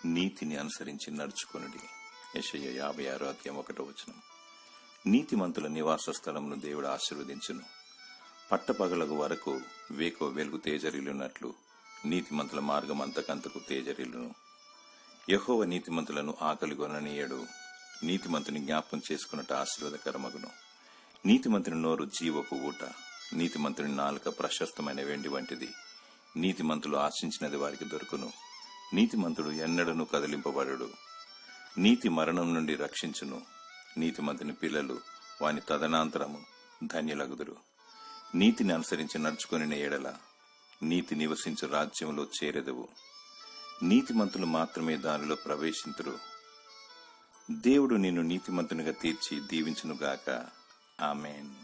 నీతిని అనుసరించి నడుచుకొనుడి. యెషయా 56:1. నీతిమంతుల నివాస స్థలమును దేవుడు ఆశీర్వదించును. పట్టపగలకు వరకు వేకో వెలుగు తేజరిల్లునట్లు నీతిమంతుల మార్గం అంతకంతకు తేజరిల్లును. యెహోవా నీతిమంతులను ఆకలిగొననీయడు. నీతిమంతుని జ్ఞాపకం చేసుకున్నట ఆశీర్వాదకరమగును. నీతిమంతుని నోరు జీవపు ఊట, నీతిమంతుని నాలుక ప్రశస్తమైన వెండి వంటిది. నీతిమంతులు ఆశించినది వారికి దొరుకును. నీతిమంతుడు ఎన్నడను కదిలింపబడడు. నీతి మరణం నుండి రక్షించును. నీతిమంతుని పిల్లలు వాని తదనంతరము ధన్యులగుదురు. నీతిని అనుసరించి నడుచుకుని ఎడల నీతి నివసించు రాజ్యంలో చేరెదవు. నీతిమంతులు మాత్రమే దానిలో ప్రవేశింతురు. దేవుడు నిన్ను నీతిమంతునిగా తీర్చి దీవించునుగాక. ఆమేన్.